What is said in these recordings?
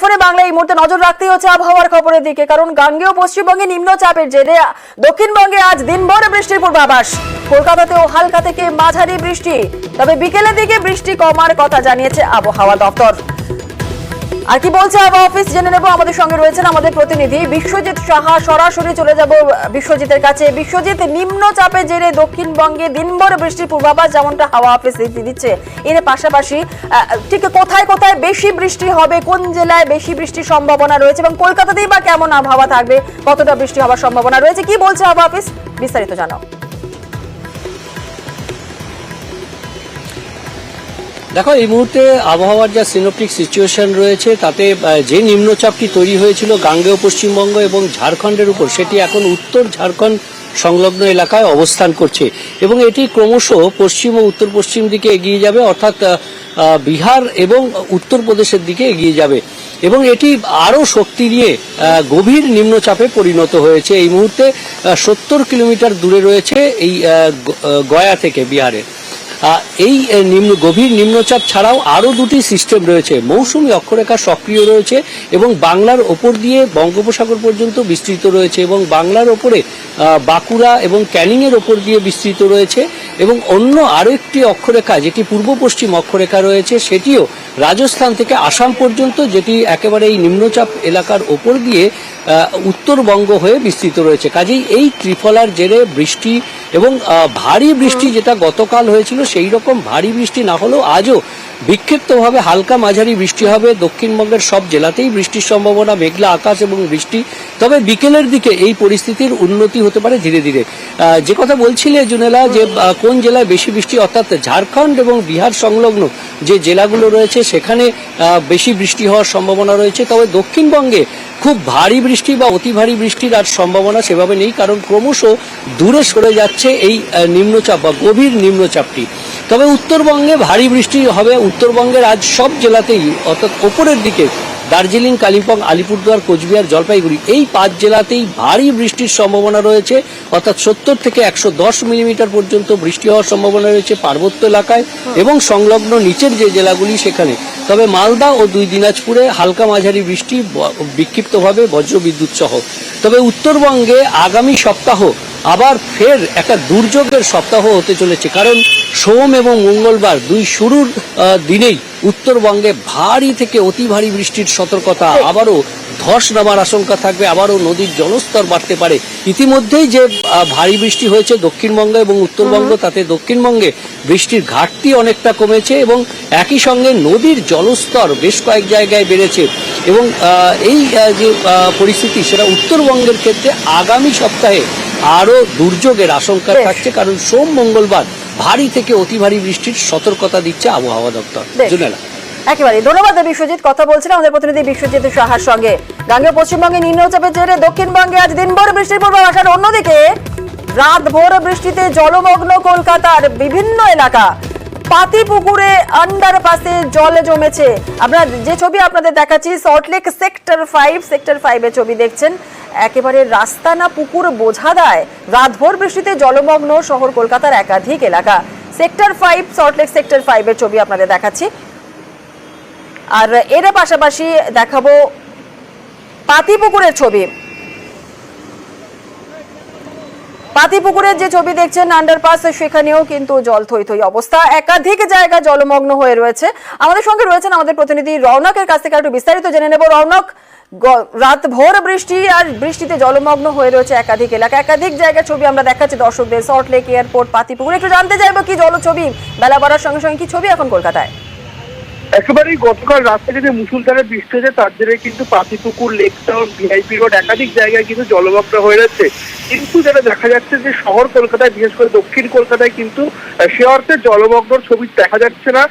ফোনে বাংলা এই মুহূর্তে নজর রাখতেই হচ্ছে আবহাওয়ার খবরের দিকে, কারণ গাঙ্গেয় পশ্চিমবঙ্গে নিম্নচাপের জেরে দক্ষিণবঙ্গে আজ দিনভর বৃষ্টির পূর্বাভাস। কলকাতাতেও হালকা থেকে মাঝারি বৃষ্টি, তবে বিকেলের দিকে বৃষ্টি কমার কথা জানিয়েছে আবহাওয়া দপ্তর। আর কি বলছে আবহাওয়া অফিস জেনে নেব। আমাদের সঙ্গে রয়েছেন আমাদের প্রতিনিধি বিশ্বজিৎ সাহা। সরাসরি চলে যাব বিশ্বজিতের কাছে। বিশ্বজিৎ, নিম্নচাপের জেরে দক্ষিণবঙ্গে দিনভর বৃষ্টির পূর্বাভাস যেমনটা হাওয়া অফিস দিচ্ছে, এর পাশাপাশি ঠিক কোথায় কোথায় বেশি বৃষ্টি হবে, কোন জেলায় বেশি বৃষ্টির সম্ভাবনা রয়েছে এবং কলকাতাতেই বা কেমন আবহাওয়া থাকবে, কতটা বৃষ্টি হওয়ার সম্ভাবনা রয়েছে, কি বলছে আবহাওয়া অফিস, বিস্তারিত জানাও। দেখো, এই মুহূর্তে আবহাওয়ার যা সিনোপটিক সিচুয়েশন রয়েছে তাতে যে নিম্নচাপটি তৈরি হয়েছিল গাঙ্গেয় পশ্চিমবঙ্গ এবং ঝাড়খণ্ডের উপর, সেটি এখন উত্তর ঝাড়খণ্ড সংলগ্ন এলাকায় অবস্থান করছে এবং এটি ক্রমশ পশ্চিম ও উত্তর পশ্চিম দিকে এগিয়ে যাবে, অর্থাৎ বিহার এবং উত্তরপ্রদেশের দিকে এগিয়ে যাবে এবং এটি আরও শক্তি নিয়ে গভীর নিম্নচাপে পরিণত হয়েছে। এই মুহূর্তে 70 কিলোমিটার দূরে রয়েছে এই গয়া থেকে বিহারের। এই গভীর নিম্নচাপ ছাড়াও আরও দুটি সিস্টেম রয়েছে। মৌসুমী অক্ষরেখা সক্রিয় রয়েছে এবং বাংলার ওপর দিয়ে বঙ্গোপসাগর পর্যন্ত বিস্তৃত রয়েছে এবং বাংলার ওপরে বাঁকুড়া এবং ক্যানিংয়ের ওপর দিয়ে বিস্তৃত রয়েছে এবং অন্য আরও একটি অক্ষরেখা যেটি পূর্ব পশ্চিম অক্ষরেখা রয়েছে, সেটিও রাজস্থান থেকে আসাম পর্যন্ত, যেটি একেবারে এই নিম্নচাপ এলাকার ওপর দিয়ে উত্তরবঙ্গ হয়ে বিস্তৃত রয়েছে। কাজেই এই ত্রিফলার জেরে বৃষ্টি এবং ভারী বৃষ্টি, যেটা গতকাল হয়েছিল সেই রকম ভারী বৃষ্টি না হলেও আজও বিক্ষিপ্তভাবে হালকা মাঝারি বৃষ্টি হবে। দক্ষিণবঙ্গের সব জেলাতেই বৃষ্টির সম্ভাবনা, মেঘলা আকাশ এবং বৃষ্টি। তবে বিকেলের দিকে এই পরিস্থিতির উন্নতি হতে পারে ধীরে ধীরে। যে কথা বলছিলে জুনেলা, যে কোন জেলায় বেশি বৃষ্টি, অর্থাৎ ঝাড়খণ্ড এবং বিহার সংলগ্ন যে জেলাগুলো রয়েছে সেখানে বেশি বৃষ্টি হওয়ার সম্ভাবনা রয়েছে। তবে দক্ষিণবঙ্গে খুব ভারী বৃষ্টি বা অতি ভারী বৃষ্টির আর সম্ভাবনা সেভাবে নেই, কারণ ক্রমশ দূরে সরে যাচ্ছে এই নিম্নচাপ বা গভীর নিম্নচাপটি। তবে উত্তরবঙ্গে ভারী বৃষ্টি হবে। উত্তরবঙ্গের আজ সব জেলাতেই, অর্থাৎ ওপরের দিকে দার্জিলিং, কালিম্পং, আলিপুরদুয়ার, কোচবিহার, জলপাইগুড়ি, এই 5 জেলাতেই ভারী বৃষ্টির সম্ভাবনা রয়েছে, অর্থাৎ 70 থেকে 110 মিলিমিটার পর্যন্ত বৃষ্টি হওয়ার সম্ভাবনা রয়েছে পার্বত্য এলাকায় এবং সংলগ্ন নিচের যে জেলাগুলি সেখানে। তবে মালদা ও 2 দিনাজপুরে হালকা মাঝারি বৃষ্টি, বিক্ষিপ্তভাবে বজ্রবিদ্যুৎ সহ। তবে উত্তরবঙ্গে আগামী সপ্তাহ আবার ফের একটা দুর্যোগের সপ্তাহ হতে চলেছে, কারণ সোম এবং মঙ্গলবার দুই শুরুর দিনেই উত্তরবঙ্গে ভারী থেকে অতি ভারী বৃষ্টির সতর্কতা, আবারও ধস নামার আশঙ্কা থাকবে, আবারও নদীর জলস্তর বাড়তে পারে। ইতিমধ্যেই যে ভারী বৃষ্টি হয়েছে দক্ষিণবঙ্গ এবং উত্তরবঙ্গ, তাতে দক্ষিণবঙ্গে বৃষ্টির ঘাটতি অনেকটা কমেছে এবং একই সঙ্গে নদীর জলস্তর বেশ কয়েক জায়গায় বেড়েছে এবং এই যে পরিস্থিতি, সেটা উত্তরবঙ্গের ক্ষেত্রে আগামী সপ্তাহে আরও দুর্যোগের আশঙ্কা থাকছে, কারণ সোম মঙ্গলবার ভারী থেকে অতি ভারী বৃষ্টির সতর্কতা দিচ্ছে আবহাওয়া দপ্তর। একেবারে ধন্যবাদ বিশ্বজিৎ। কথা বলছিলাম আমাদের প্রতিনিধি বিশ্বজিৎ সাহার সঙ্গে। গাঙ্গেয় পশ্চিমবঙ্গে নিম্নচাপের জেরে দক্ষিণবঙ্গে আজ দিনভর বৃষ্টির পূর্বাভাস। আর অন্যদিকে রাত ভোর বৃষ্টিতে জলমগ্ন কলকাতার বিভিন্ন এলাকা। পাতিপুকুরে আন্ডারপাসে জল জমেছে। আমরা যে ছবি আপনাদের দেখাচ্ছি, সল্টলেক সেক্টর 5 এর ছবি দেখছেন। একেবারে রাস্তা না পুকুর বোঝা দেয়, রাতভর বৃষ্টিতে জলমগ্ন শহর কলকাতার একাধিক এলাকা। সেক্টর 5, সল্টলেক সেক্টর 5 এর ছবি আপনাদের দেখাচ্ছি। আর এর পাশাপাশি দেখাবো পাতিপুকুরের ছবি। পাতিপুকুরের যে ছবি দেখছেন আন্ডারপাস, সেখানেও কিন্তু জল থই থই অবস্থা, একাধিক জায়গা জলমগ্ন হয়ে রয়েছে। আমাদের সঙ্গে রয়েছেন আমাদের প্রতিনিধি রৌনকের কাছ থেকে একটু বিস্তারিত জেনে নেব। রৌনক, রাত ভোর বৃষ্টি আর বৃষ্টিতে জলমগ্ন হয়ে রয়েছে একাধিক এলাকা, একাধিক জায়গার ছবি আমরা দেখাচ্ছি দর্শকদের। সল্টলেক এয়ারপোর্ট, পাতিপুকুর, একটু জানতে চাইবো কি জলছবি বেলা বাড়ার সঙ্গে সঙ্গে কি ছবি এখন কলকাতায়? একেবারেই গতকাল রাত থেকে যে মুষলধারে বৃষ্টি হয়েছে তার জেরে কিন্তু Patipukur, lake town, VIP road একাধিক জায়গায় কিন্তু জলমগ্ন হয়ে যাচ্ছে। কিন্তু যেটা দেখা যাচ্ছে যে শহর কলকাতায়, বিশেষ করে দক্ষিণ কলকাতায় কিন্তু সে অর্থে জলমগ্নর ছবি দেখা যাচ্ছে না।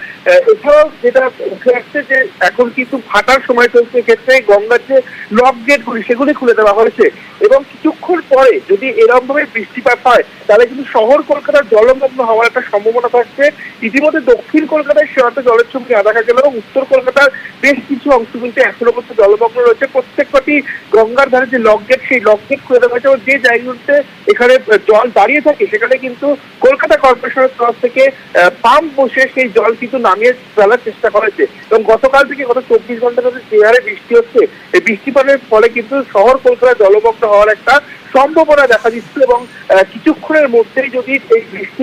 এছাড়াও যেটা উঠে আসছে যে এখন কিন্তু ভাটার সময় চলছে, ক্ষেত্রে গঙ্গার যে লক গেটগুলি সেগুলি খুলে দেওয়া হয়েছে এবং কিছুক্ষণ পরে যদি এরকম ভাবে বৃষ্টিপাত হয় তাহলে কিন্তু শহর কলকাতার জলমগ্ন হওয়ার একটা সম্ভাবনা থাকছে। ইতিমধ্যে দক্ষিণ কলকাতায় সে অর্থে জলের ছবি আধা কাছে গেলেও উত্তর কলকাতার বেশ কিছু অংশ কিন্তু এখনো পর্যন্ত জলমগ্ন রয়েছে। প্রত্যেকটি গঙ্গার ধারে যে লক গেট, সেই লক গেট খুলে দেওয়া হয়েছে এবং যে জায়গাগুলোতে এখানে জল দাঁড়িয়ে থাকে সেখানে কিন্তু কলকাতা কর্পোরেশনের তরফ থেকে পাম্প বসে সেই জল কিন্তু নামিয়ে ফেলার চেষ্টা করেছে। এবং গতকাল থেকে গত 24 ঘন্টা ধরে যে হারে বৃষ্টি হচ্ছে, এই বৃষ্টিপাতের ফলে কিন্তু শহর কলকাতা জলমগ্ন হওয়ার একটা সম্ভাবনা দেখা দিচ্ছে এবং কিছুক্ষণের মধ্যেই যদি এই বৃষ্টি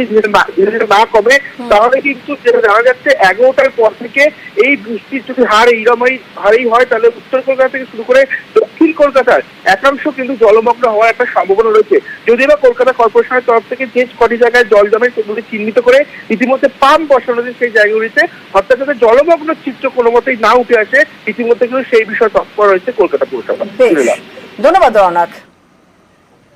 না কমে তাহলে কিন্তু যেটা জানা যাচ্ছে 11টার পর থেকে এই বৃষ্টির যদি হার হারেই হয় তাহলে উত্তর কলকাতা থেকে শুরু করে দক্ষিণ কলকাতার একাংশ কিন্তু জলমগ্ন হওয়ার একটা সম্ভাবনা রয়েছে। যদিও বা কলকাতা কর্পোরেশনের তরফ থেকে যে কটি জায়গায় জল জমে সেগুলি চিহ্নিত করে ইতিমধ্যে পাম্প বসানো হয়েছে সেই জায়গাগুলিতে, অর্থাৎ যাতে জলমগ্ন চিত্র কোনো মতেই না উঠে আসে ইতিমধ্যে কিন্তু সেই বিষয়ে তৎপর রয়েছে কলকাতা পুরসভা। ধন্যবাদ রওনাক।